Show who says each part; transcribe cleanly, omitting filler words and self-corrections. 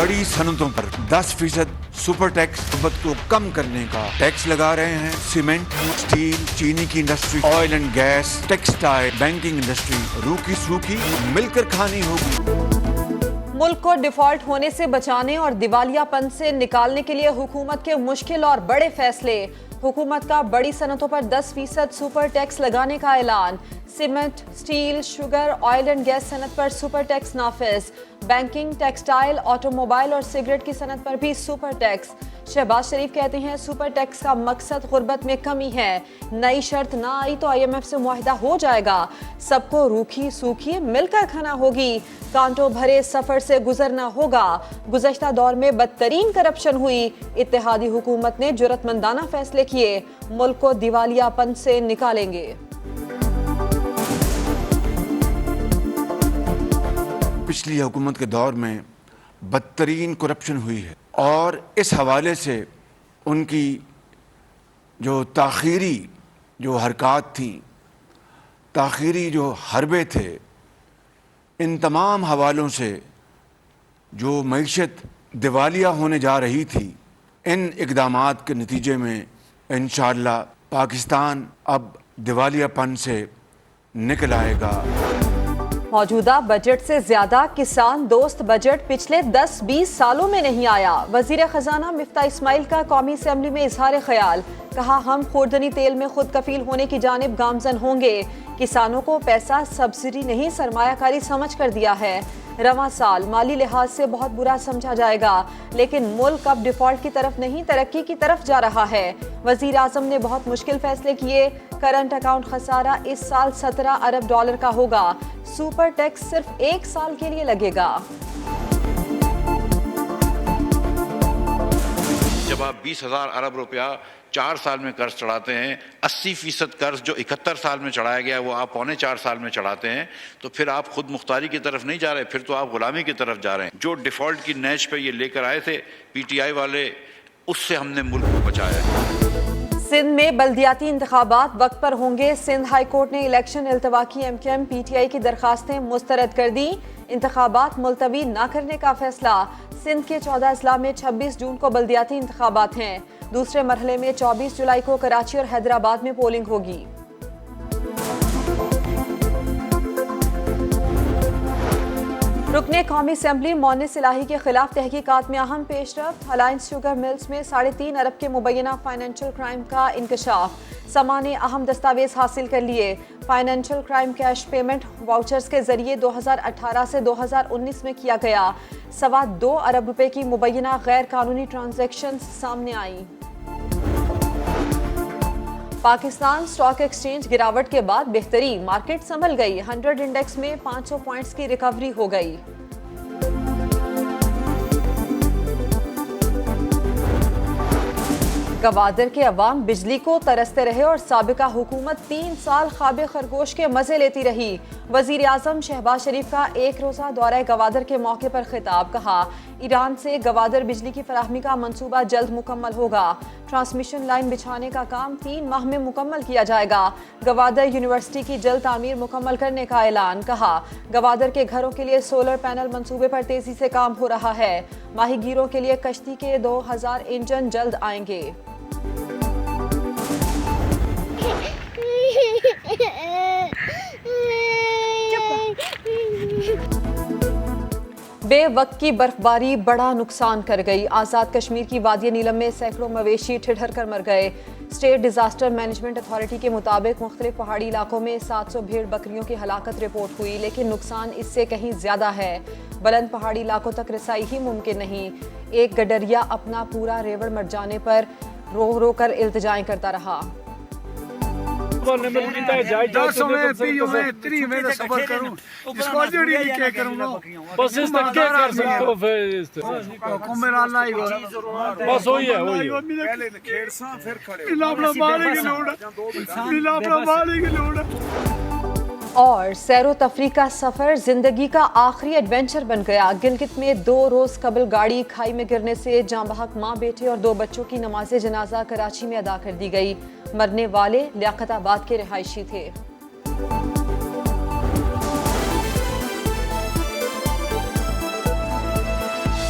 Speaker 1: बड़ी सनतों पर 10% super tax को कम करने का टैक्स लगा रहे हैं। सीमेंट, स्टील, चीनी की industry, oil and gas, textile, banking industry रूखी सूखी मिलकर खानी होगी।
Speaker 2: मुल्क को डिफॉल्ट होने से बचाने और दिवालियापन से निकालने के लिए हुकूमत के मुश्किल और बड़े फैसले। हुकूमत का बड़ी सनतों पर 10% सुपर टैक्स लगाने का ऐलान। Cement, steel, sugar, oil and gas सनत पर सुपर टैक्स नाफिज। बैंकिंग, टेक्सटाइल, ऑटोमोबाइल और सिगरेट की सनत पर भी सुपर टैक्स। शहबाज शरीफ कहते हैं सुपर टैक्स का मकसद गुर्बत में कमी है। नई शर्त ना आई तो IMF से मुआहिदा हो जाएगा। सबको रूखी सूखी मिलकर खाना होगी। कांटों भरे सफर से गुजरना होगा। गुज़श्ता दौर में बदतरीन करप्शन हुई। इत्तेहादी हुकूमत ने जुर्रतमंदाना फैसले किए। मुल्क को दिवालियापन से निकालेंगे।
Speaker 1: पिछली हुकूमत के दौर में बदतरीन करप्शन हुई है और इस हवाले से उनकी जो ताख़ीरी जो हरकत थी, ताख़ीरी जो हरबे थे, इन तमाम हवालों से जो मईशत दिवालिया होने जा रही थी, इन इक़दामात के नतीजे में इंशाअल्लाह पाकिस्तान अब दिवालियापन से निकल आएगा।
Speaker 2: मौजूदा बजट से ज्यादा किसान दोस्त बजट पिछले 10-20 सालों में नहीं आया। वजीर खजाना मिफ्ता इस्माइल का कौमी असेंबली में इजहार ख्याल। कहा हम खुर्दनी तेल में खुद कफील होने की जानिब गामजन होंगे। किसानों को पैसा सब्सिडी नहीं सरमायाकारी समझ कर दिया है। रवां साल माली लिहाज से बहुत बुरा समझा जाएगा, लेकिन मुल्क अब डिफॉल्ट की तरफ नहीं तरक्की की तरफ जा रहा है। वजीर आजम ने बहुत मुश्किल फैसले किए। करंट अकाउंट खसारा इस साल $17 अरब का होगा। सुपर टैक्स सिर्फ 1 साल के लिए लगेगा।
Speaker 3: जब आप 20,000 अरब रुपया 4 साल में कर्ज चढ़ाते हैं, 80% कर्ज जो 71 साल में चढ़ाया गया वो आप 4.25 साल में चढ़ाते हैं, तो फिर आप खुद मुख्तारी की तरफ नहीं जा रहे, फिर तो आप गुलामी की तरफ जा रहे हैं। जो डिफॉल्ट की नैच पे ये लेकर आए थे PTI वाले, उससे हमने मुल्क को बचाया है।
Speaker 2: सिंध में बल्दियाती इंतखाबात वक्त पर होंगे। सिंध हाई कोर्ट ने इलेक्शन इल्तवा की MKM PTI की दरखास्तें मुस्तरद कर दी। इंतखाबात मुलतवी न करने का फैसला। सिंध के 14 अजला में 26 जून को बल्दियाती इंतखाबात हैं। दूसरे मरहले में 24 जुलाई को कराची और हैदराबाद में पोलिंग होगी। रुकने कौमी असेंबली मोनिस इलाही के खिलाफ तहकीकात में अहम पेशरफ्त। अलायंस शुगर मिल्स में 3.5 अरब के मुबैना फाइनेंशियल क्राइम का इंकशाफ। समा ने अहम दस्तावेज हासिल कर लिए। Financial crime cash payment vouchers के जरिए 2018 से 2019 में किया गया। 2.25 अरब रुपए की मुबैना गैर कानूनी ट्रांजैक्शन सामने आई। पाकिस्तान स्टॉक एक्सचेंज गिरावट के बाद बेहतरी, मार्केट संभल गई। 100 इंडेक्स में 500 पॉइंट्स की रिकवरी हो गई। गवादर के अवाम बिजली को तरसते रहे और साबिका हुकूमत 3 साल ख्वाब खरगोश के मजे लेती रही। वजीर आजम शहबाज शरीफ का 1 रोज़ा दौरा गवादर के मौके पर खिताब। कहा ईरान से गवादर बिजली की फराहमी का मंसूबा जल्द मुकम्मल होगा। ट्रांसमिशन लाइन बिछाने का काम 3 माह में मुकम्मल किया जाएगा। गवादर यूनिवर्सिटी की जल्द तामीर मुकम्मल करने का ऐलान। कहा गवादर के घरों के लिए सोलर पैनल मंसूबे पर तेजी से काम हो रहा है। माहीगीरों के लिए कश्ती के 2000 इंजन जल्द आएंगे। बेवक्त की बर्फबारी बड़ा नुकसान कर गई। आज़ाद कश्मीर की वादी नीलम में सैकड़ों मवेशी ठिठर कर मर गए। स्टेट डिजास्टर मैनेजमेंट अथॉरिटी के मुताबिक मुख्तलिफ पहाड़ी इलाकों में 700 भेड़ बकरियों की हलाकत रिपोर्ट हुई, लेकिन नुकसान इससे कहीं ज्यादा है। बुलंद पहाड़ी इलाकों तक रसाई ही मुमकिन नहीं। एक गडरिया अपना पूरा रेवड़ मर जाने पर रो रो कर इल्तिजाएं करता रहा। और सैरो तफरी का सफर जिंदगी का आखिरी एडवेंचर बन गया। गिलगित में 2 रोज कबल गाड़ी खाई में गिरने से जाँ बहक माँ बेटे और 2 बच्चों की नमाज जनाजा कराची में अदा कर दी गई। मरने वाले लियाकताबाद के रिहायशी थे।